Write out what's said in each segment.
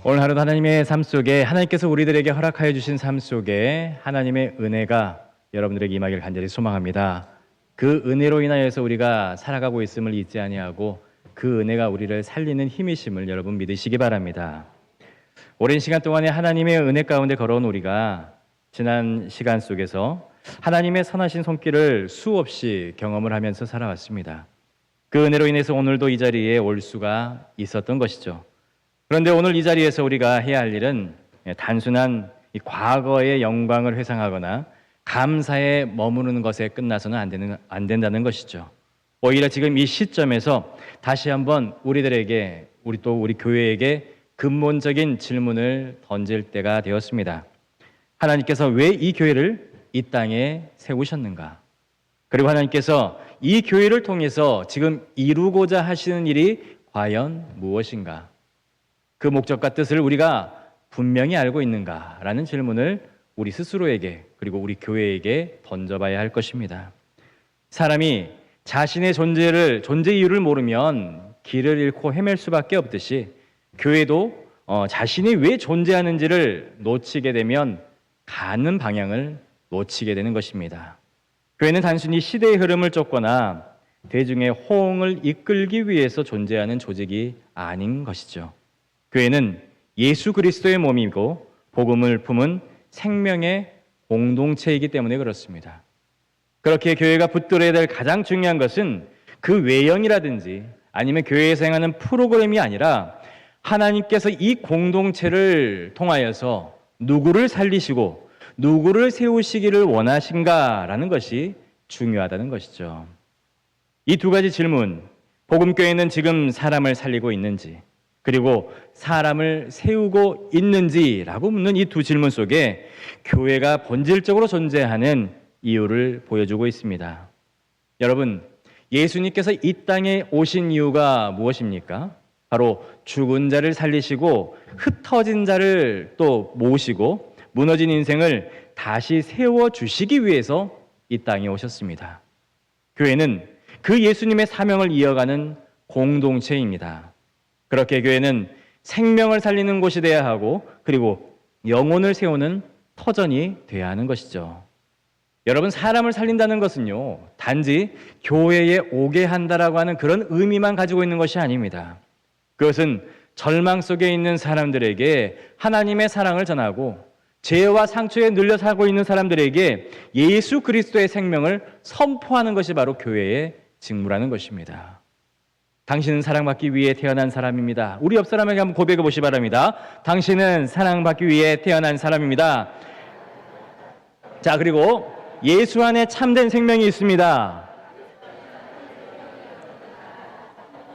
오늘 하루도 하나님의 삶 속에 하나님께서 우리들에게 허락하여 주신 삶 속에 하나님의 은혜가 여러분들에게 임하기를 간절히 소망합니다. 그 은혜로 인하여서 우리가 살아가고 있음을 잊지 아니하고 그 은혜가 우리를 살리는 힘이심을 여러분 믿으시기 바랍니다. 오랜 시간 동안에 하나님의 은혜 가운데 걸어온 우리가 지난 시간 속에서 하나님의 선하신 손길을 수없이 경험을 하면서 살아왔습니다. 그 은혜로 인해서 오늘도 이 자리에 올 수가 있었던 것이죠. 그런데 오늘 이 자리에서 우리가 해야 할 일은 단순한 이 과거의 영광을 회상하거나 감사에 머무르는 것에 끝나서는 안 된다는 것이죠. 오히려 지금 이 시점에서 다시 한번 우리들에게 우리 교회에게 근본적인 질문을 던질 때가 되었습니다. 하나님께서 왜 이 교회를 이 땅에 세우셨는가? 그리고 하나님께서 이 교회를 통해서 지금 이루고자 하시는 일이 과연 무엇인가? 그 목적과 뜻을 우리가 분명히 알고 있는가라는 질문을 우리 스스로에게 그리고 우리 교회에게 던져봐야 할 것입니다. 사람이 자신의 존재 이유를 모르면 길을 잃고 헤맬 수밖에 없듯이 교회도 자신이 왜 존재하는지를 놓치게 되면 가는 방향을 놓치게 되는 것입니다. 교회는 단순히 시대의 흐름을 쫓거나 대중의 호응을 이끌기 위해서 존재하는 조직이 아닌 것이죠. 교회는 예수 그리스도의 몸이고 복음을 품은 생명의 공동체이기 때문에 그렇습니다. 그렇게 교회가 붙들어야 될 가장 중요한 것은 그 외형이라든지 아니면 교회에서 행하는 프로그램이 아니라 하나님께서 이 공동체를 통하여서 누구를 살리시고 누구를 세우시기를 원하신가라는 것이 중요하다는 것이죠. 이 두 가지 질문, 복음교회는 지금 사람을 살리고 있는지 그리고 사람을 세우고 있는지라고 묻는 이 두 질문 속에 교회가 본질적으로 존재하는 이유를 보여주고 있습니다. 여러분, 예수님께서 이 땅에 오신 이유가 무엇입니까? 바로 죽은 자를 살리시고 흩어진 자를 또 모으시고 무너진 인생을 다시 세워주시기 위해서 이 땅에 오셨습니다. 교회는 그 예수님의 사명을 이어가는 공동체입니다. 그렇게 교회는 생명을 살리는 곳이 되어야 하고 그리고 영혼을 세우는 터전이 되어야 하는 것이죠. 여러분, 사람을 살린다는 것은요, 단지 교회에 오게 한다라고 하는 그런 의미만 가지고 있는 것이 아닙니다. 그것은 절망 속에 있는 사람들에게 하나님의 사랑을 전하고 죄와 상처에 눌려 살고 있는 사람들에게 예수 그리스도의 생명을 선포하는 것이 바로 교회의 직무라는 것입니다. 당신은 사랑받기 위해 태어난 사람입니다. 우리 옆 사람에게 한번 고백해 보시기 바랍니다. 당신은 사랑받기 위해 태어난 사람입니다. 자, 그리고 예수 안에 참된 생명이 있습니다.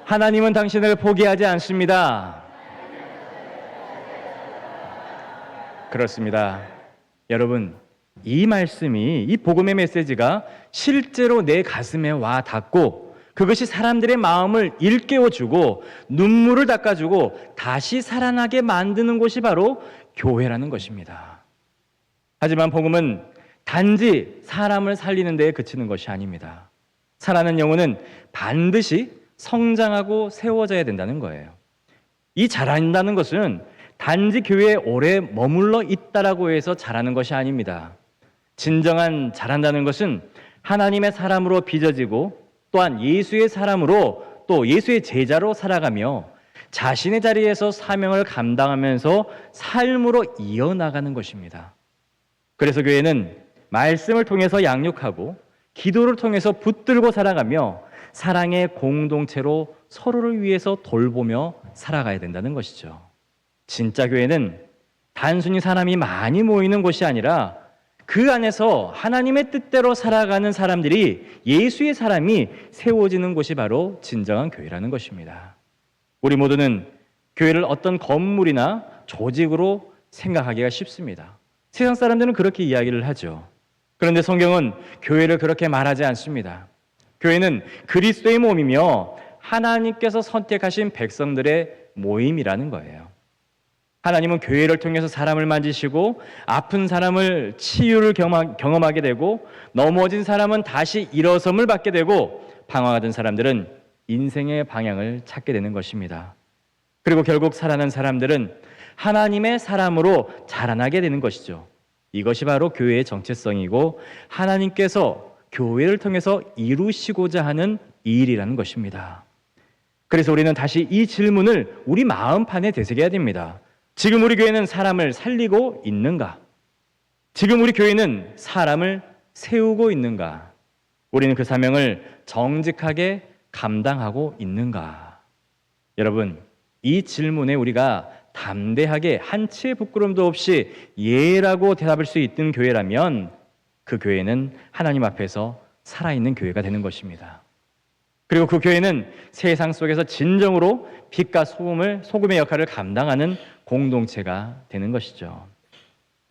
하나님은 당신을 포기하지 않습니다. 그렇습니다. 여러분, 이 말씀이, 이 복음의 메시지가 실제로 내 가슴에 와 닿고 그것이 사람들의 마음을 일깨워주고 눈물을 닦아주고 다시 살아나게 만드는 곳이 바로 교회라는 것입니다. 하지만 복음은 단지 사람을 살리는 데에 그치는 것이 아닙니다. 살아나는 영혼은 반드시 성장하고 세워져야 된다는 거예요. 이 자란다는 것은 단지 교회에 오래 머물러 있다라고 해서 자라는 것이 아닙니다. 진정한 자란다는 것은 하나님의 사람으로 빚어지고 또한 예수의 사람으로 또 예수의 제자로 살아가며 자신의 자리에서 사명을 감당하면서 삶으로 이어나가는 것입니다. 그래서 교회는 말씀을 통해서 양육하고 기도를 통해서 붙들고 살아가며 사랑의 공동체로 서로를 위해서 돌보며 살아가야 된다는 것이죠. 진짜 교회는 단순히 사람이 많이 모이는 곳이 아니라 그 안에서 하나님의 뜻대로 살아가는 사람들이 예수의 사람이 세워지는 곳이 바로 진정한 교회라는 것입니다. 우리 모두는 교회를 어떤 건물이나 조직으로 생각하기가 쉽습니다. 세상 사람들은 그렇게 이야기를 하죠. 그런데 성경은 교회를 그렇게 말하지 않습니다. 교회는 그리스도의 몸이며 하나님께서 선택하신 백성들의 모임이라는 거예요. 하나님은 교회를 통해서 사람을 만지시고 아픈 사람을 치유를 경험하게 되고 넘어진 사람은 다시 일어섬을 받게 되고 방황하던 사람들은 인생의 방향을 찾게 되는 것입니다. 그리고 결국 살아난 사람들은 하나님의 사람으로 자라나게 되는 것이죠. 이것이 바로 교회의 정체성이고 하나님께서 교회를 통해서 이루시고자 하는 일이라는 것입니다. 그래서 우리는 다시 이 질문을 우리 마음판에 되새겨야 됩니다. 지금 우리 교회는 사람을 살리고 있는가? 지금 우리 교회는 사람을 세우고 있는가? 우리는 그 사명을 정직하게 감당하고 있는가? 여러분, 이 질문에 우리가 담대하게 한치의 부끄럼도 없이 예라고 대답할 수 있는 교회라면 그 교회는 하나님 앞에서 살아있는 교회가 되는 것입니다. 그리고 그 교회는 세상 속에서 진정으로 빛과 소금의 역할을 감당하는 공동체가 되는 것이죠.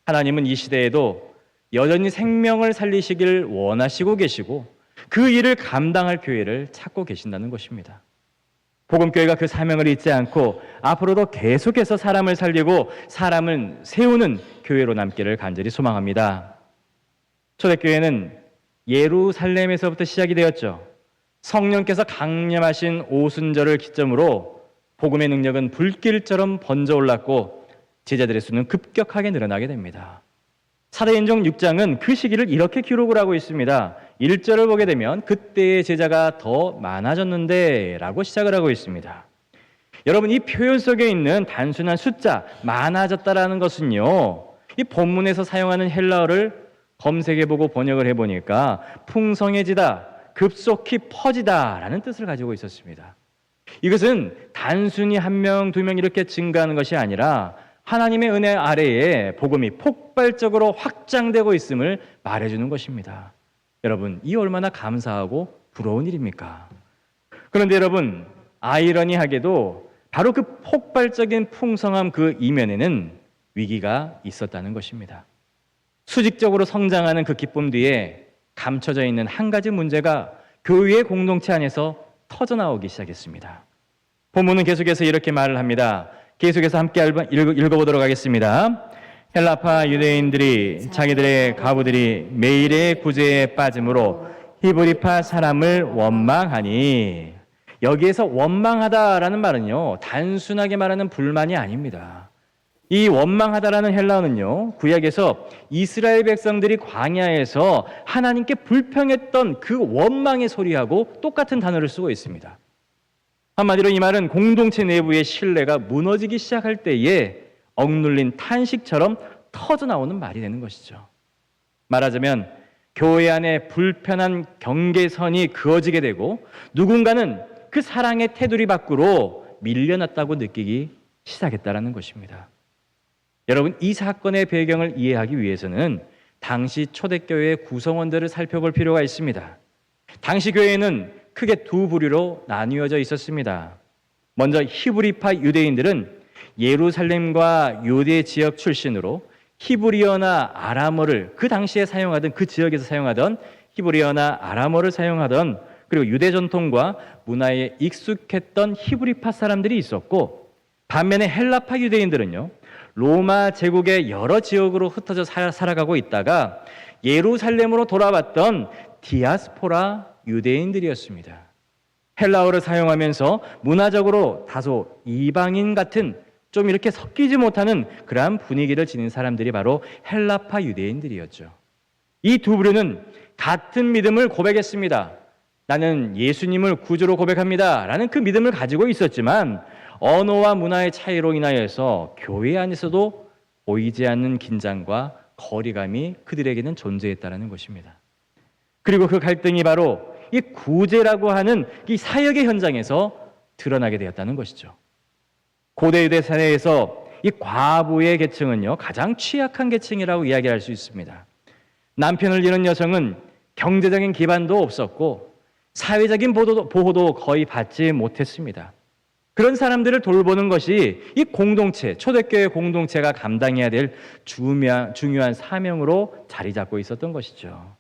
하나님은 이 시대에도 여전히 생명을 살리시길 원하시고 계시고 그 일을 감당할 교회를 찾고 계신다는 것입니다. 복음교회가 그 사명을 잊지 않고 앞으로도 계속해서 사람을 살리고 사람을 세우는 교회로 남기를 간절히 소망합니다. 초대교회는 예루살렘에서부터 시작이 되었죠. 성령께서 강림하신 오순절을 기점으로 복음의 능력은 불길처럼 번져 올랐고 제자들의 수는 급격하게 늘어나게 됩니다. 사도행전 6장은 그 시기를 이렇게 기록을 하고 있습니다. 1절을 보게 되면 그때의 제자가 더 많아졌는데 라고 시작을 하고 있습니다. 여러분, 이 표현 속에 있는 단순한 숫자 많아졌다라는 것은요, 이 본문에서 사용하는 헬라어를 검색해보고 번역을 해보니까 풍성해지다, 급속히 퍼지다 라는 뜻을 가지고 있었습니다. 이것은 단순히 한 명, 두 명 이렇게 증가하는 것이 아니라 하나님의 은혜 아래에 복음이 폭발적으로 확장되고 있음을 말해주는 것입니다. 여러분, 이 얼마나 감사하고 부러운 일입니까? 그런데 여러분, 아이러니하게도 바로 그 폭발적인 풍성함 그 이면에는 위기가 있었다는 것입니다. 수직적으로 성장하는 그 기쁨 뒤에 감춰져 있는 한 가지 문제가 교회의 공동체 안에서 터져나오기 시작했습니다. 본문은 계속해서 이렇게 말을 합니다. 계속해서 함께 읽어보도록 하겠습니다. 헬라파 유대인들이 자기들의 가부들이 매일의 구제에 빠짐으로 히브리파 사람을 원망하니, 여기에서 원망하다라는 말은요, 단순하게 말하는 불만이 아닙니다. 이 원망하다라는 헬라어는요, 구약에서 이스라엘 백성들이 광야에서 하나님께 불평했던 그 원망의 소리하고 똑같은 단어를 쓰고 있습니다. 한마디로 이 말은 공동체 내부의 신뢰가 무너지기 시작할 때에 억눌린 탄식처럼 터져나오는 말이 되는 것이죠. 말하자면 교회 안에 불편한 경계선이 그어지게 되고 누군가는 그 사랑의 테두리 밖으로 밀려났다고 느끼기 시작했다는 것입니다. 여러분, 이 사건의 배경을 이해하기 위해서는 당시 초대교회의 구성원들을 살펴볼 필요가 있습니다. 당시 교회는 크게 두 부류로 나뉘어져 있었습니다. 먼저 히브리파 유대인들은 예루살렘과 유대 지역 출신으로 히브리어나 아람어를 그 당시에 사용하던, 그 지역에서 사용하던 히브리어나 아람어를 사용하던, 그리고 유대 전통과 문화에 익숙했던 히브리파 사람들이 있었고, 반면에 헬라파 유대인들은요, 로마 제국의 여러 지역으로 흩어져 살아가고 있다가 예루살렘으로 돌아왔던 디아스포라 유대인들이었습니다. 헬라어를 사용하면서 문화적으로 다소 이방인 같은, 좀 이렇게 섞이지 못하는 그러한 분위기를 지닌 사람들이 바로 헬라파 유대인들이었죠. 이 두 부류는 같은 믿음을 고백했습니다. 나는 예수님을 구주로 고백합니다 라는 그 믿음을 가지고 있었지만 언어와 문화의 차이로 인하여서 교회 안에서도 보이지 않는 긴장과 거리감이 그들에게는 존재했다는 것입니다. 그리고 그 갈등이 바로 이 구제라고 하는 이 사역의 현장에서 드러나게 되었다는 것이죠. 고대 유대 사회에서 이 과부의 계층은요, 가장 취약한 계층이라고 이야기할 수 있습니다. 남편을 잃은 여성은 경제적인 기반도 없었고 사회적인 보호도 거의 받지 못했습니다. 그런 사람들을 돌보는 것이 이 공동체, 초대교회 공동체가 감당해야 될 중요한 사명으로 자리 잡고 있었던 것이죠.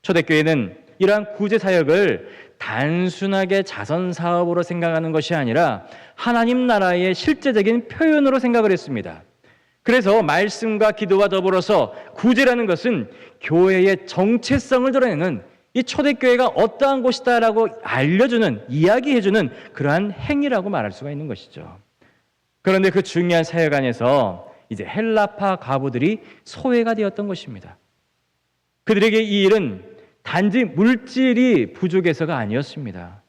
초대교회는 이러한 구제 사역을 단순하게 자선 사업으로 생각하는 것이 아니라 하나님 나라의 실제적인 표현으로 생각을 했습니다. 그래서 말씀과 기도와 더불어서 구제라는 것은 교회의 정체성을 드러내는, 이 초대교회가 어떠한 곳이다라고 알려주는, 이야기해주는 그러한 행위라고 말할 수가 있는 것이죠. 그런데 그 중요한 사역 안에서 이제 헬라파 과부들이 소외가 되었던 것입니다. 그들에게 이 일은 단지 물질이 부족해서가 아니었습니다.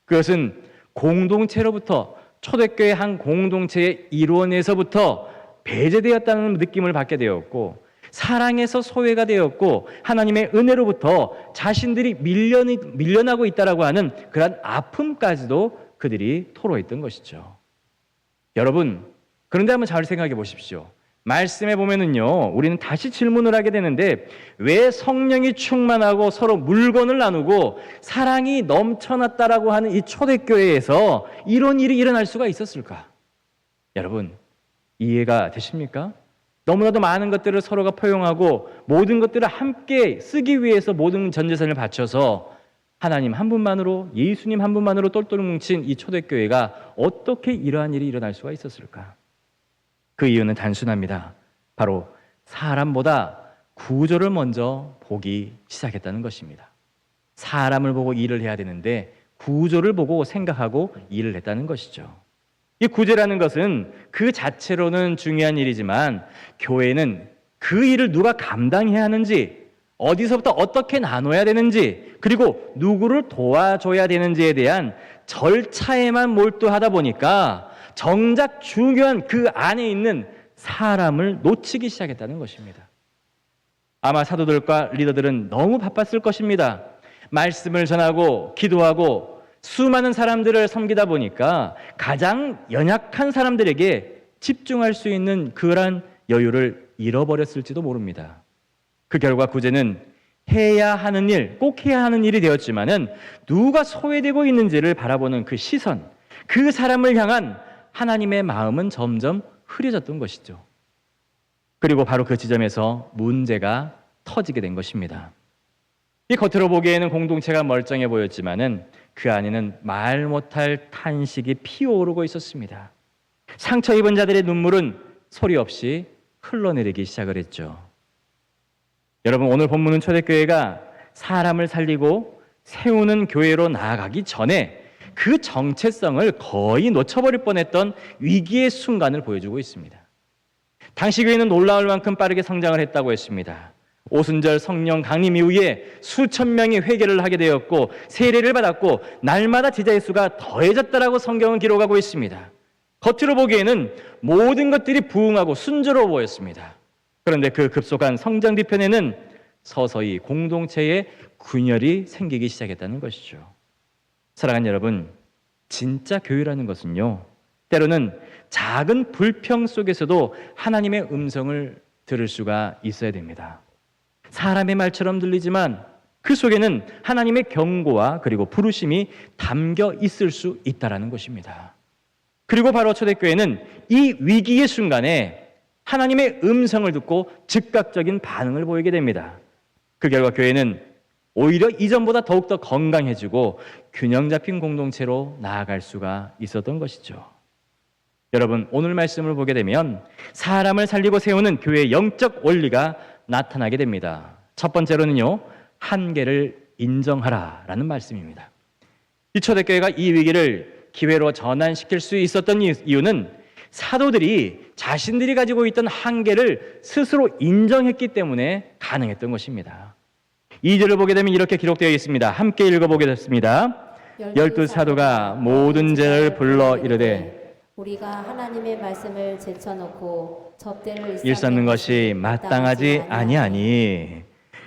그것은 공동체로부터, 초대교회 한 공동체의 일원에서부터 배제되었다는 느낌을 받게 되었고, 사랑에서 소외가 되었고, 하나님의 은혜로부터 자신들이 밀려나고 있다라고 하는 그러한 아픔까지도 그들이 토로했던 것이죠. 여러분, 그런데 한번 잘 생각해 보십시오. 말씀에 보면은요, 우리는 다시 질문을 하게 되는데, 왜 성령이 충만하고 서로 물건을 나누고 사랑이 넘쳐났다라고 하는 이 초대교회에서 이런 일이 일어날 수가 있었을까? 여러분, 이해가 되십니까? 너무나도 많은 것들을 서로가 포용하고 모든 것들을 함께 쓰기 위해서 모든 전 재산을 바쳐서 하나님 한 분만으로, 예수님 한 분만으로 똘똘 뭉친 이 초대교회가 어떻게 이러한 일이 일어날 수가 있었을까? 그 이유는 단순합니다. 바로 사람보다 구조를 먼저 보기 시작했다는 것입니다. 사람을 보고 일을 해야 되는데 구조를 보고 생각하고 일을 했다는 것이죠. 이 구제라는 것은 그 자체로는 중요한 일이지만, 교회는 그 일을 누가 감당해야 하는지, 어디서부터 어떻게 나눠야 되는지, 그리고 누구를 도와줘야 되는지에 대한 절차에만 몰두하다 보니까 정작 중요한 그 안에 있는 사람을 놓치기 시작했다는 것입니다. 아마 사도들과 리더들은 너무 바빴을 것입니다. 말씀을 전하고 기도하고 수많은 사람들을 섬기다 보니까 가장 연약한 사람들에게 집중할 수 있는 그러한 여유를 잃어버렸을지도 모릅니다. 그 결과 구제는 해야 하는 일, 꼭 해야 하는 일이 되었지만은 누가 소외되고 있는지를 바라보는 그 시선, 그 사람을 향한 하나님의 마음은 점점 흐려졌던 것이죠. 그리고 바로 그 지점에서 문제가 터지게 된 것입니다. 이 겉으로 보기에는 공동체가 멀쩡해 보였지만은 그 안에는 말 못할 탄식이 피어오르고 있었습니다. 상처 입은 자들의 눈물은 소리 없이 흘러내리기 시작을 했죠. 여러분, 오늘 본문은 초대교회가 사람을 살리고 세우는 교회로 나아가기 전에 그 정체성을 거의 놓쳐버릴 뻔했던 위기의 순간을 보여주고 있습니다. 당시 교회는 놀라울 만큼 빠르게 성장을 했다고 했습니다. 오순절 성령 강림 이후에 수천 명이 회개를 하게 되었고 세례를 받았고 날마다 제자의 수가 더해졌다라고 성경은 기록하고 있습니다. 겉으로 보기에는 모든 것들이 부응하고 순조로워 보였습니다. 그런데 그 급속한 성장 뒤편에는 서서히 공동체의 균열이 생기기 시작했다는 것이죠. 사랑하는 여러분, 진짜 교회라는 것은요, 때로는 작은 불평 속에서도 하나님의 음성을 들을 수가 있어야 됩니다. 사람의 말처럼 들리지만 그 속에는 하나님의 경고와 그리고 부르심이 담겨 있을 수 있다는 것입니다. 그리고 바로 초대교회는 이 위기의 순간에 하나님의 음성을 듣고 즉각적인 반응을 보이게 됩니다. 그 결과 교회는 오히려 이전보다 더욱더 건강해지고 균형 잡힌 공동체로 나아갈 수가 있었던 것이죠. 여러분, 오늘 말씀을 보게 되면 사람을 살리고 세우는 교회의 영적 원리가 나타나게 됩니다. 첫 번째로는요, 한계를 인정하라라는 말씀입니다. 이 초대교회가 이 위기를 기회로 전환시킬 수 있었던 이유는 사도들이 자신들이 가지고 있던 한계를 스스로 인정했기 때문에 가능했던 것입니다. 2절을 보게 되면 이렇게 기록되어 있습니다. 함께 읽어보겠습니다. 12사도가 모든 제를 불러 이르되 우리가 하나님의 말씀을 제쳐놓고 접대를 일삼는 것이 마땅하지 아니하니.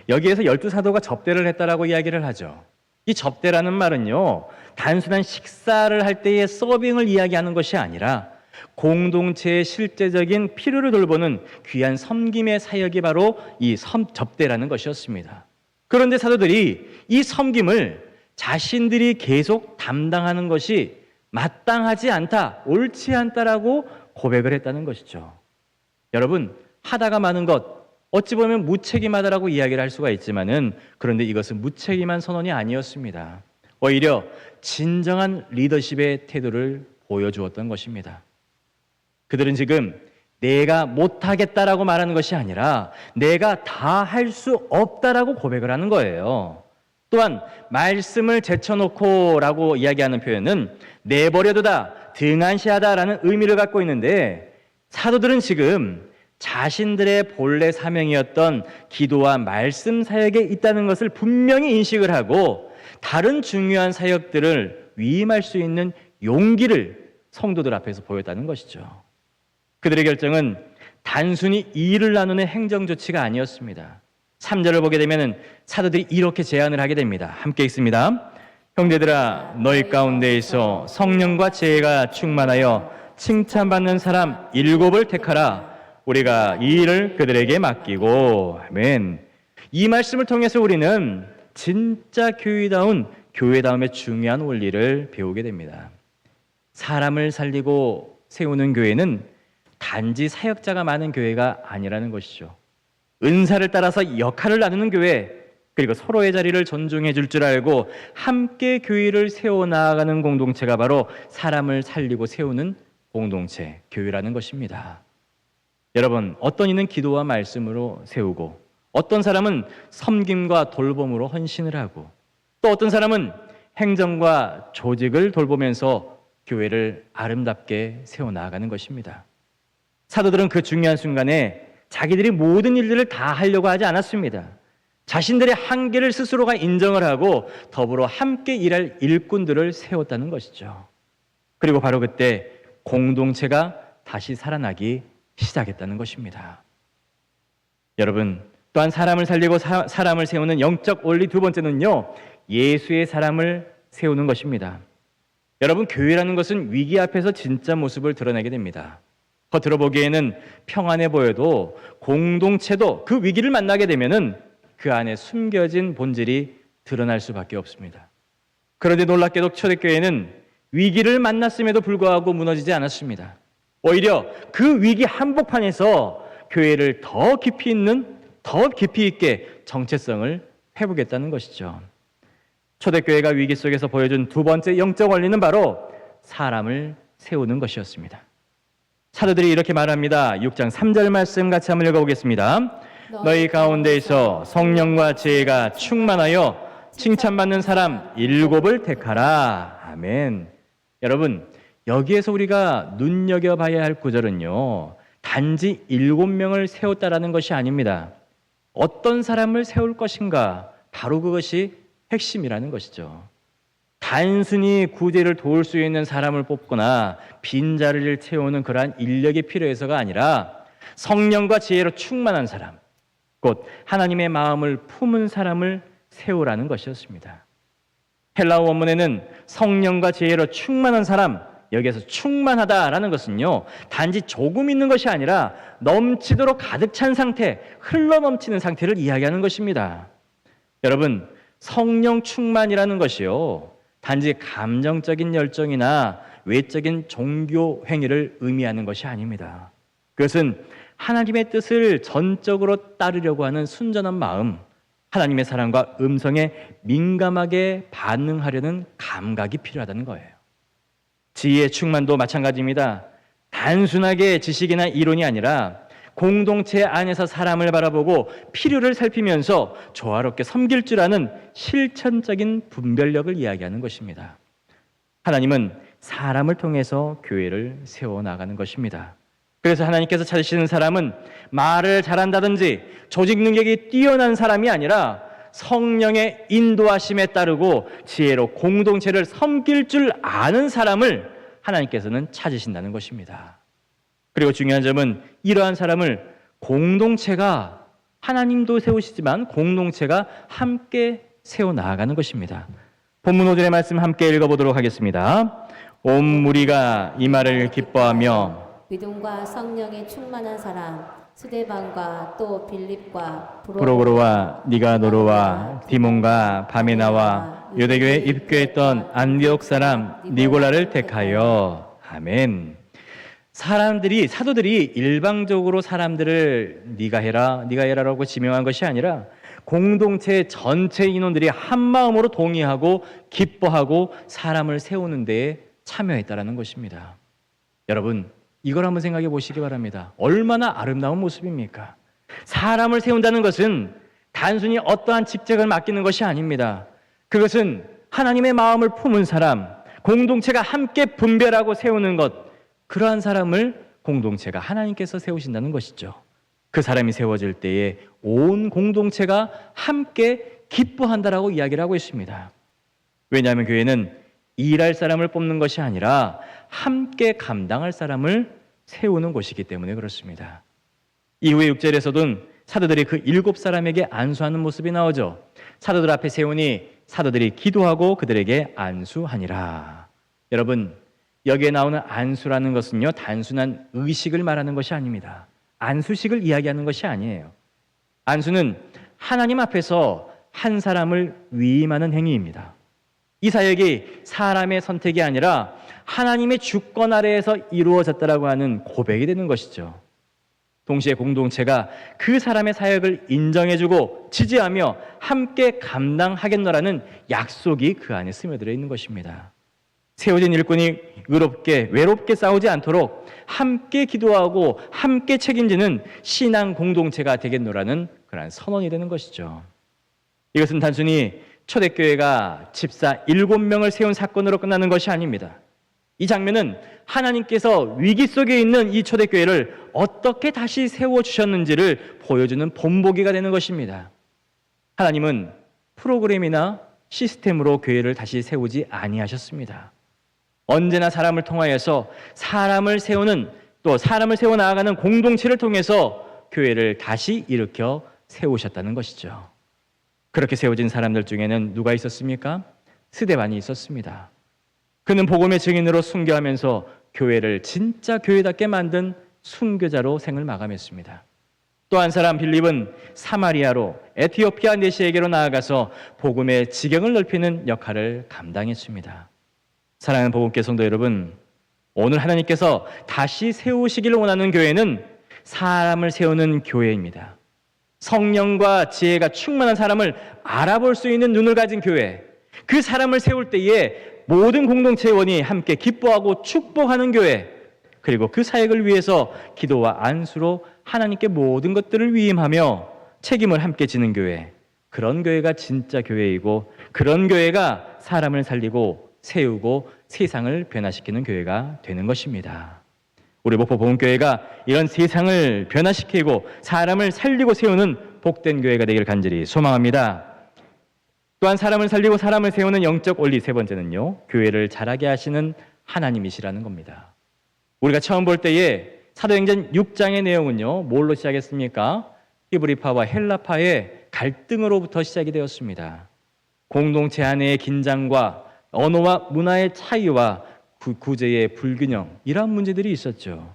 여기에서 12사도가 접대를 했다라고 이야기를 하죠. 이 접대라는 말은요, 단순한 식사를 할 때의 서빙을 이야기하는 것이 아니라 공동체의 실제적인 필요를 돌보는 귀한 섬김의 사역이 바로 이 접대라는 것이었습니다. 그런데 사도들이 이 섬김을 자신들이 계속 담당하는 것이 마땅하지 않다, 옳지 않다라고 고백을 했다는 것이죠. 여러분, 하다가 많은 것, 어찌 보면 무책임하다라고 이야기를 할 수가 있지만은, 그런데 이것은 무책임한 선언이 아니었습니다. 오히려 진정한 리더십의 태도를 보여주었던 것입니다. 그들은 지금 내가 못하겠다라고 말하는 것이 아니라 내가 다 할 수 없다라고 고백을 하는 거예요. 또한 말씀을 제쳐놓고라고 이야기하는 표현은 내버려두다, 등한시하다라는 의미를 갖고 있는데, 사도들은 지금 자신들의 본래 사명이었던 기도와 말씀 사역에 있다는 것을 분명히 인식을 하고 다른 중요한 사역들을 위임할 수 있는 용기를 성도들 앞에서 보였다는 것이죠. 그들의 결정은 단순히 일을 나누는 행정 조치가 아니었습니다. 3절을 보게 되면 사도들이 이렇게 제안을 하게 됩니다. 함께 읽습니다. 형제들아, 너희 가운데에서 성령과 지혜가 충만하여 칭찬받는 사람 7을 택하라. 우리가 이 일을 그들에게 맡기고. 아멘. 이 말씀을 통해서 우리는 진짜 교회다움의 중요한 원리를 배우게 됩니다. 사람을 살리고 세우는 교회는 단지 사역자가 많은 교회가 아니라는 것이죠. 은사를 따라서 역할을 나누는 교회, 그리고 서로의 자리를 존중해 줄 줄 알고 함께 교회를 세워나가는 공동체가 바로 사람을 살리고 세우는 공동체, 교회라는 것입니다. 여러분, 어떤 이는 기도와 말씀으로 세우고, 어떤 사람은 섬김과 돌봄으로 헌신을 하고, 또 어떤 사람은 행정과 조직을 돌보면서 교회를 아름답게 세워나가는 것입니다. 사도들은 그 중요한 순간에 자기들이 모든 일들을 다 하려고 하지 않았습니다. 자신들의 한계를 스스로가 인정을 하고 더불어 함께 일할 일꾼들을 세웠다는 것이죠. 그리고 바로 그때 공동체가 다시 살아나기 시작했다는 것입니다. 여러분, 또한 사람을 살리고 사람을 세우는 영적 원리 두 번째는요, 예수의 사람을 세우는 것입니다. 여러분, 교회라는 것은 위기 앞에서 진짜 모습을 드러내게 됩니다. 겉으로 보기에는 평안해 보여도 공동체도 그 위기를 만나게 되면은 그 안에 숨겨진 본질이 드러날 수밖에 없습니다. 그런데 놀랍게도 초대교회는 위기를 만났음에도 불구하고 무너지지 않았습니다. 오히려 그 위기 한복판에서 교회를 더 깊이 있게 정체성을 회복했다는 것이죠. 초대교회가 위기 속에서 보여준 두 번째 영적 원리는 바로 사람을 세우는 것이었습니다. 사도들이 이렇게 말합니다. 6장 3절 말씀 같이 한번 읽어보겠습니다. 너희 가운데에서 성령과 지혜가 충만하여 칭찬받는 사람 7을 택하라. 아멘. 여러분, 여기에서 우리가 눈여겨봐야 할 구절은요, 단지 7명을 세웠다라는 것이 아닙니다. 어떤 사람을 세울 것인가, 바로 그것이 핵심이라는 것이죠. 단순히 구제를 도울 수 있는 사람을 뽑거나 빈자리를 채우는 그러한 인력이 필요해서가 아니라 성령과 지혜로 충만한 사람, 곧 하나님의 마음을 품은 사람을 세우라는 것이었습니다. 헬라어 원문에는 성령과 지혜로 충만한 사람, 여기에서 충만하다라는 것은요, 단지 조금 있는 것이 아니라 넘치도록 가득 찬 상태, 흘러넘치는 상태를 이야기하는 것입니다. 여러분, 성령 충만이라는 것이요, 단지 감정적인 열정이나 외적인 종교 행위를 의미하는 것이 아닙니다. 그것은 하나님의 뜻을 전적으로 따르려고 하는 순전한 마음, 하나님의 사랑과 음성에 민감하게 반응하려는 감각이 필요하다는 거예요. 지혜의 충만도 마찬가지입니다. 단순하게 지식이나 이론이 아니라 공동체 안에서 사람을 바라보고 필요를 살피면서 조화롭게 섬길 줄 아는 실천적인 분별력을 이야기하는 것입니다. 하나님은 사람을 통해서 교회를 세워나가는 것입니다. 그래서 하나님께서 찾으시는 사람은 말을 잘한다든지 조직 능력이 뛰어난 사람이 아니라 성령의 인도하심에 따르고 지혜로 공동체를 섬길 줄 아는 사람을 하나님께서는 찾으신다는 것입니다. 그리고 중요한 점은 이러한 사람을 공동체가, 하나님도 세우시지만 공동체가 함께 세워나가는 것입니다. 본문 5절의 말씀 함께 읽어보도록 하겠습니다. 온 무리가 이 말을 기뻐하며 믿음과 성령에 충만한 사람 스데반과 또 빌립과 프로고로와 니가노르와 디몬과 바메나와 유대교에 입교했던 안디옥 사람 니골라를 택하여. 아멘. 사도들이 일방적으로 사람들을 네가 해라라고 지명한 것이 아니라 공동체 전체 인원들이 한 마음으로 동의하고 기뻐하고 사람을 세우는 데에 참여했다라는 것입니다. 여러분, 이걸 한번 생각해 보시기 바랍니다. 얼마나 아름다운 모습입니까? 사람을 세운다는 것은 단순히 어떠한 직책을 맡기는 것이 아닙니다. 그것은 하나님의 마음을 품은 사람, 공동체가 함께 분별하고 세우는 것, 그러한 사람을 공동체가 하나님께서 세우신다는 것이죠. 그 사람이 세워질 때에 온 공동체가 함께 기뻐한다라고 이야기를 하고 있습니다. 왜냐하면 교회는 일할 사람을 뽑는 것이 아니라 함께 감당할 사람을 세우는 곳이기 때문에 그렇습니다. 이후에 6절에서는 사도들이 그 7사람에게 안수하는 모습이 나오죠. 사도들 앞에 세우니 사도들이 기도하고 그들에게 안수하니라. 여러분, 여기에 나오는 안수라는 것은요, 단순한 의식을 말하는 것이 아닙니다. 안수식을 이야기하는 것이 아니에요. 안수는 하나님 앞에서 한 사람을 위임하는 행위입니다. 이 사역이 사람의 선택이 아니라 하나님의 주권 아래에서 이루어졌다라고 하는 고백이 되는 것이죠. 동시에 공동체가 그 사람의 사역을 인정해주고 지지하며 함께 감당하겠노라는 약속이 그 안에 스며들어 있는 것입니다. 세워진 일꾼이 외롭게 싸우지 않도록 함께 기도하고 함께 책임지는 신앙 공동체가 되겠노라는 그런 선언이 되는 것이죠. 이것은 단순히 초대교회가 집사 7명을 세운 사건으로 끝나는 것이 아닙니다. 이 장면은 하나님께서 위기 속에 있는 이 초대교회를 어떻게 다시 세워주셨는지를 보여주는 본보기가 되는 것입니다. 하나님은 프로그램이나 시스템으로 교회를 다시 세우지 아니하셨습니다. 언제나 사람을 통하여서 사람을 세우는, 또 사람을 세워나가는 공동체를 통해서 교회를 다시 일으켜 세우셨다는 것이죠. 그렇게 세워진 사람들 중에는 누가 있었습니까? 스데반이 있었습니다. 그는 복음의 증인으로 순교하면서 교회를 진짜 교회답게 만든 순교자로 생을 마감했습니다. 또 한 사람 빌립은 사마리아로 에티오피아 내시에게로 나아가서 복음의 지경을 넓히는 역할을 감당했습니다. 사랑하는 복음계 성도 여러분, 오늘 하나님께서 다시 세우시기를 원하는 교회는 사람을 세우는 교회입니다. 성령과 지혜가 충만한 사람을 알아볼 수 있는 눈을 가진 교회, 그 사람을 세울 때에 모든 공동체원이 함께 기뻐하고 축복하는 교회, 그리고 그 사역을 위해서 기도와 안수로 하나님께 모든 것들을 위임하며 책임을 함께 지는 교회, 그런 교회가 진짜 교회이고, 그런 교회가 사람을 살리고 세우고 세상을 변화시키는 교회가 되는 것입니다. 우리 목포 복음교회가 이런 세상을 변화시키고 사람을 살리고 세우는 복된 교회가 되기를 간절히 소망합니다. 또한 사람을 살리고 사람을 세우는 영적 원리 세 번째는요, 교회를 자라게 하시는 하나님이시라는 겁니다. 우리가 처음 볼 때에 사도행전 6장의 내용은요, 뭘로 시작했습니까? 히브리파와 헬라파의 갈등으로부터 시작이 되었습니다. 공동체 안의 긴장과 언어와 문화의 차이와 구제의 불균형, 이러한 문제들이 있었죠.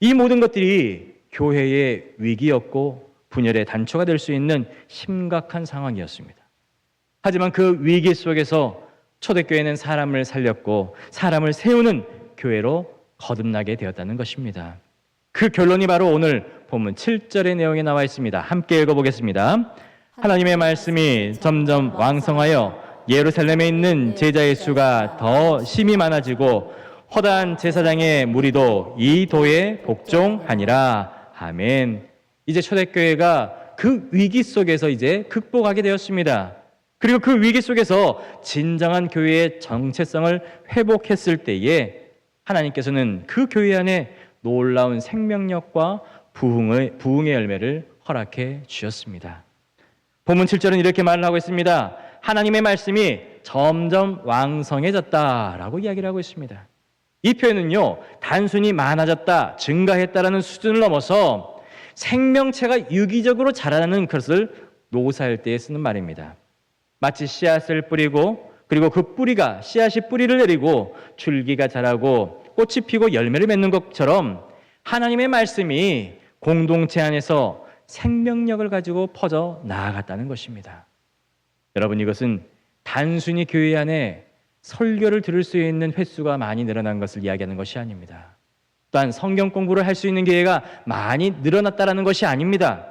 이 모든 것들이 교회의 위기였고 분열의 단초가 될 수 있는 심각한 상황이었습니다. 하지만 그 위기 속에서 초대교회는 사람을 살렸고 사람을 세우는 교회로 거듭나게 되었다는 것입니다. 그 결론이 바로 오늘 본문 7절의 내용에 나와 있습니다. 함께 읽어보겠습니다. 하나님의 말씀이 점점 왕성하여 예루살렘에 있는 제자의 수가 더 심히 많아지고 허다한 제사장의 무리도 이 도에 복종하니라. 아멘. 이제 초대교회가 그 위기 속에서 이제 극복하게 되었습니다. 그리고 그 위기 속에서 진정한 교회의 정체성을 회복했을 때에 하나님께서는 그 교회 안에 놀라운 생명력과 부흥의 열매를 허락해 주셨습니다. 본문 7절은 이렇게 말을 하고 있습니다. 하나님의 말씀이 점점 왕성해졌다라고 이야기를 하고 있습니다. 이 표현은요, 단순히 많아졌다, 증가했다라는 수준을 넘어서 생명체가 유기적으로 자라나는 것을 묘사할 때에 쓰는 말입니다. 마치 씨앗을 뿌리고 그리고 그 뿌리가 씨앗이 뿌리를 내리고 줄기가 자라고 꽃이 피고 열매를 맺는 것처럼 하나님의 말씀이 공동체 안에서 생명력을 가지고 퍼져 나아갔다는 것입니다. 여러분, 이것은 단순히 교회 안에 설교를 들을 수 있는 횟수가 많이 늘어난 것을 이야기하는 것이 아닙니다. 또한 성경 공부를 할 수 있는 기회가 많이 늘어났다는 것이 아닙니다.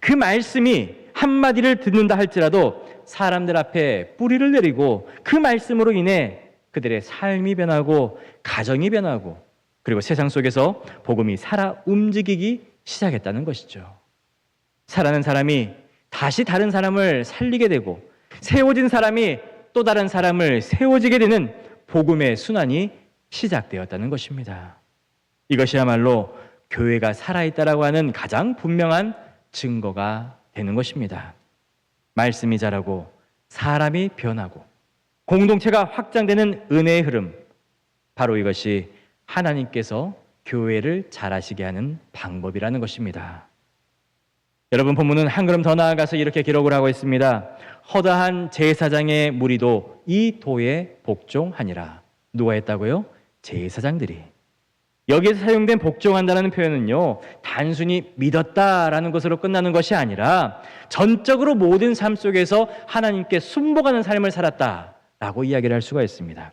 그 말씀이 한마디를 듣는다 할지라도 사람들 앞에 뿌리를 내리고 그 말씀으로 인해 그들의 삶이 변하고 가정이 변하고 그리고 세상 속에서 복음이 살아 움직이기 시작했다는 것이죠. 살아난 사람이 다시 다른 사람을 살리게 되고 세워진 사람이 또 다른 사람을 세워지게 되는 복음의 순환이 시작되었다는 것입니다. 이것이야말로 교회가 살아있다라고 하는 가장 분명한 증거가 되는 것입니다. 말씀이 자라고 사람이 변하고 공동체가 확장되는 은혜의 흐름, 바로 이것이 하나님께서 교회를 자라시게 하는 방법이라는 것입니다. 여러분, 본문은 한 걸음 더 나아가서 이렇게 기록을 하고 있습니다. 허다한 제사장의 무리도 이 도에 복종하니라. 누가 했다고요? 제사장들이. 여기서 사용된 복종한다는 표현은요, 단순히 믿었다라는 것으로 끝나는 것이 아니라 전적으로 모든 삶 속에서 하나님께 순복하는 삶을 살았다라고 이야기를 할 수가 있습니다.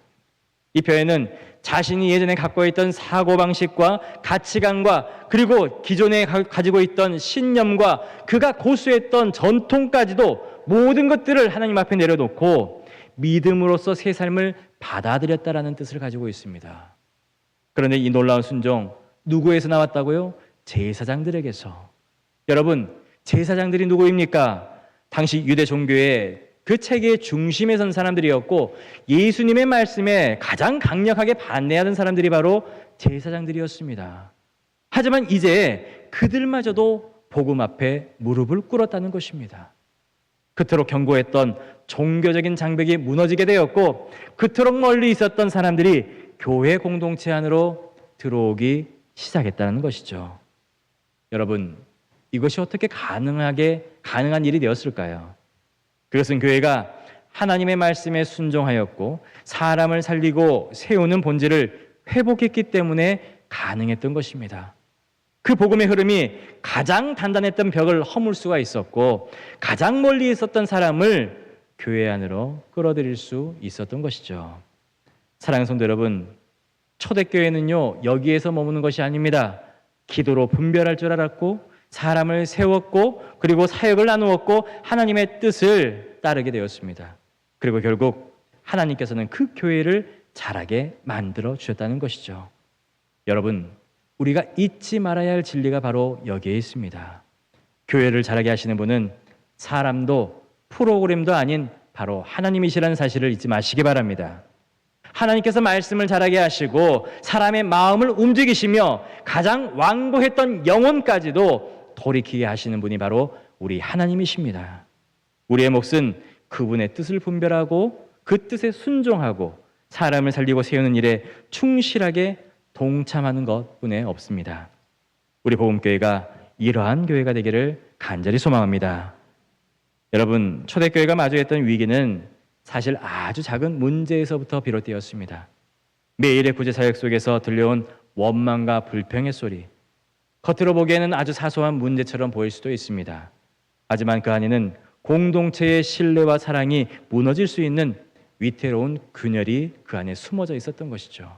이 표현은 자신이 예전에 갖고 있던 사고방식과 가치관과 그리고 기존에 가지고 있던 신념과 그가 고수했던 전통까지도 모든 것들을 하나님 앞에 내려놓고 믿음으로써 새 삶을 받아들였다라는 뜻을 가지고 있습니다. 그런데 이 놀라운 순종, 누구에서 나왔다고요? 제사장들에게서. 여러분, 제사장들이 누구입니까? 당시 유대 종교의 그 체계의 중심에 선 사람들이었고 예수님의 말씀에 가장 강력하게 반대하는 사람들이 바로 제사장들이었습니다. 하지만 이제 그들마저도 복음 앞에 무릎을 꿇었다는 것입니다. 그토록 견고했던 종교적인 장벽이 무너지게 되었고 그토록 멀리 있었던 사람들이 교회 공동체 안으로 들어오기 시작했다는 것이죠. 여러분, 이것이 어떻게 가능한 일이 되었을까요? 그것은 교회가 하나님의 말씀에 순종하였고 사람을 살리고 세우는 본질을 회복했기 때문에 가능했던 것입니다. 그 복음의 흐름이 가장 단단했던 벽을 허물 수가 있었고 가장 멀리 있었던 사람을 교회 안으로 끌어들일 수 있었던 것이죠. 사랑하는 성도 여러분, 초대교회는요, 여기에서 머무는 것이 아닙니다. 기도로 분별할 줄 알았고 사람을 세웠고 그리고 사역을 나누었고 하나님의 뜻을 따르게 되었습니다. 그리고 결국 하나님께서는 그 교회를 자라게 만들어 주셨다는 것이죠. 여러분, 우리가 잊지 말아야 할 진리가 바로 여기에 있습니다. 교회를 자라게 하시는 분은 사람도 프로그램도 아닌 바로 하나님이시라는 사실을 잊지 마시기 바랍니다. 하나님께서 말씀을 자라게 하시고 사람의 마음을 움직이시며 가장 완고했던 영혼까지도 돌이키게 하시는 분이 바로 우리 하나님이십니다. 우리의 몫은 그분의 뜻을 분별하고 그 뜻에 순종하고 사람을 살리고 세우는 일에 충실하게 동참하는 것뿐에 없습니다. 우리 복음교회가 이러한 교회가 되기를 간절히 소망합니다. 여러분, 초대교회가 마주했던 위기는 사실 아주 작은 문제에서부터 비롯되었습니다. 매일의 구제사역 속에서 들려온 원망과 불평의 소리, 겉으로 보기에는 아주 사소한 문제처럼 보일 수도 있습니다. 하지만 그 안에는 공동체의 신뢰와 사랑이 무너질 수 있는 위태로운 균열이 그 안에 숨어져 있었던 것이죠.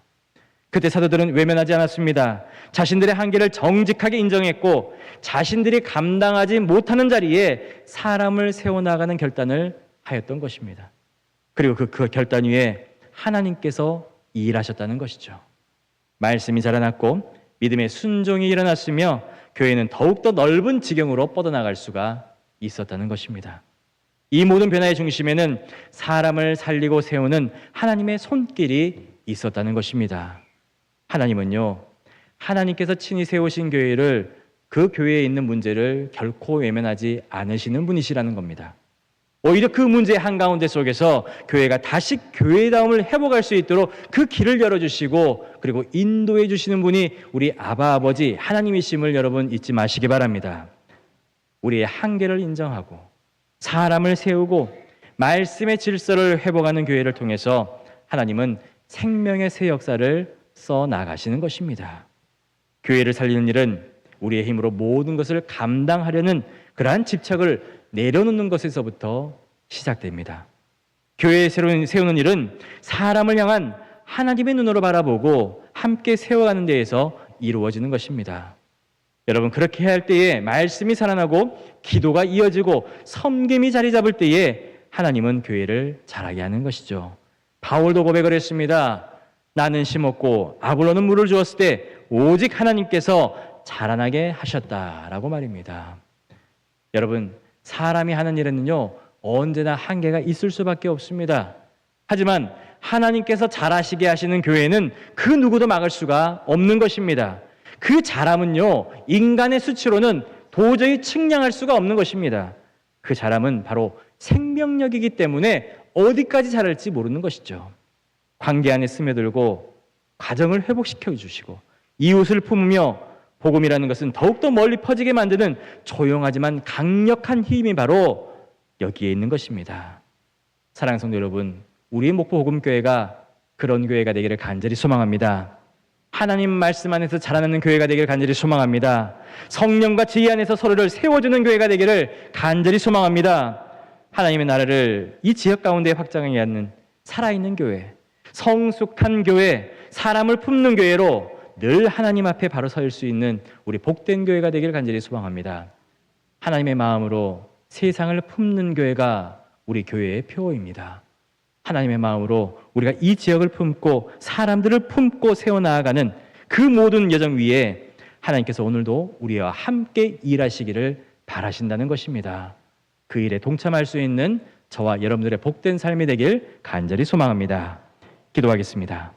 그때 사도들은 외면하지 않았습니다. 자신들의 한계를 정직하게 인정했고 자신들이 감당하지 못하는 자리에 사람을 세워나가는 결단을 하였던 것입니다. 그리고 그 결단 위에 하나님께서 일하셨다는 것이죠. 말씀이 자라났고 믿음의 순종이 일어났으며 교회는 더욱더 넓은 지경으로 뻗어나갈 수가 있었다는 것입니다. 이 모든 변화의 중심에는 사람을 살리고 세우는 하나님의 손길이 있었다는 것입니다. 하나님은요, 하나님께서 친히 세우신 교회를 그 교회에 있는 문제를 결코 외면하지 않으시는 분이시라는 겁니다. 오히려 그 문제의 한가운데 속에서 교회가 다시 교회다움을 회복할 수 있도록 그 길을 열어주시고 그리고 인도해 주시는 분이 우리 아바 아버지 하나님이심을 여러분 잊지 마시기 바랍니다. 우리의 한계를 인정하고 사람을 세우고 말씀의 질서를 회복하는 교회를 통해서 하나님은 생명의 새 역사를 써 나가시는 것입니다. 교회를 살리는 일은 우리의 힘으로 모든 것을 감당하려는 그러한 집착을 내려놓는 것에서부터 시작됩니다. 교회에 세우는 일은 사람을 향한 하나님의 눈으로 바라보고 함께 세워가는 데에서 이루어지는 것입니다. 여러분, 그렇게 해야 할 때에 말씀이 살아나고 기도가 이어지고 섬김이 자리 잡을 때에 하나님은 교회를 자라게 하는 것이죠. 바울도 고백을 했습니다. 나는 심었고 아볼로는 물을 주었을 때 오직 하나님께서 자라나게 하셨다라고 말입니다. 여러분, 사람이 하는 일에는요 언제나 한계가 있을 수밖에 없습니다. 하지만 하나님께서 잘하시게 하시는 교회는 그 누구도 막을 수가 없는 것입니다. 그 잘함은요, 인간의 수치로는 도저히 측량할 수가 없는 것입니다. 그 잘함은 바로 생명력이기 때문에 어디까지 잘할지 모르는 것이죠. 관계 안에 스며들고 가정을 회복시켜 주시고 이웃을 품으며 복음이라는 것은 더욱더 멀리 퍼지게 만드는 조용하지만 강력한 힘이 바로 여기에 있는 것입니다. 사랑하는 성도 여러분, 우리의 목포 복음교회가 그런 교회가 되기를 간절히 소망합니다. 하나님 말씀 안에서 자라나는 교회가 되기를 간절히 소망합니다. 성령과 지혜 안에서 서로를 세워주는 교회가 되기를 간절히 소망합니다. 하나님의 나라를 이 지역 가운데 확장하게 하는 살아있는 교회, 성숙한 교회, 사람을 품는 교회로 늘 하나님 앞에 바로 설 수 있는 우리 복된 교회가 되기를 간절히 소망합니다. 하나님의 마음으로 세상을 품는 교회가 우리 교회의 표어입니다. 하나님의 마음으로 우리가 이 지역을 품고 사람들을 품고 세워나가는 그 모든 여정 위에 하나님께서 오늘도 우리와 함께 일하시기를 바라신다는 것입니다. 그 일에 동참할 수 있는 저와 여러분들의 복된 삶이 되길 간절히 소망합니다. 기도하겠습니다.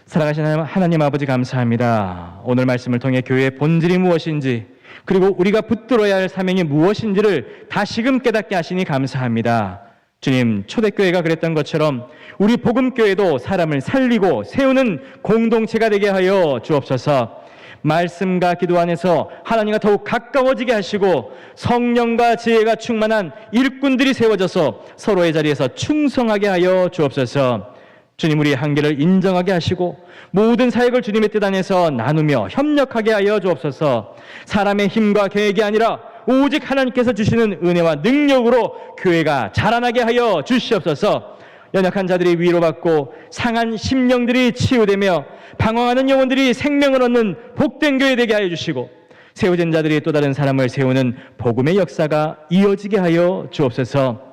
사랑하신 하나님 아버지, 감사합니다. 오늘 말씀을 통해 교회의 본질이 무엇인지, 그리고 우리가 붙들어야 할 사명이 무엇인지를 다시금 깨닫게 하시니 감사합니다. 주님, 초대교회가 그랬던 것처럼 우리 복음교회도 사람을 살리고 세우는 공동체가 되게 하여 주옵소서. 말씀과 기도 안에서 하나님과 더욱 가까워지게 하시고 성령과 지혜가 충만한 일꾼들이 세워져서 서로의 자리에서 충성하게 하여 주옵소서. 주님, 우리의 한계를 인정하게 하시고 모든 사역을 주님의 뜻 안에서 나누며 협력하게 하여 주옵소서. 사람의 힘과 계획이 아니라 오직 하나님께서 주시는 은혜와 능력으로 교회가 자라나게 하여 주시옵소서. 연약한 자들이 위로받고 상한 심령들이 치유되며 방황하는 영혼들이 생명을 얻는 복된 교회 되게 하여 주시고 세워진 자들이 또 다른 사람을 세우는 복음의 역사가 이어지게 하여 주옵소서.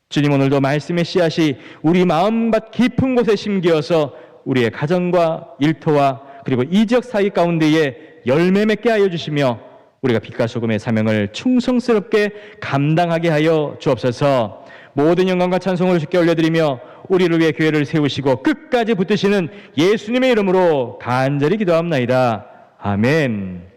주님, 오늘도 말씀의 씨앗이 우리 마음밭 깊은 곳에 심기어서 우리의 가정과 일터와 그리고 이 지역 사회 가운데에 열매 맺게 하여 주시며 우리가 빛과 소금의 사명을 충성스럽게 감당하게 하여 주옵소서. 모든 영광과 찬송을 주께 올려드리며 우리를 위해 교회를 세우시고 끝까지 붙드시는 예수님의 이름으로 간절히 기도합나이다. 아멘.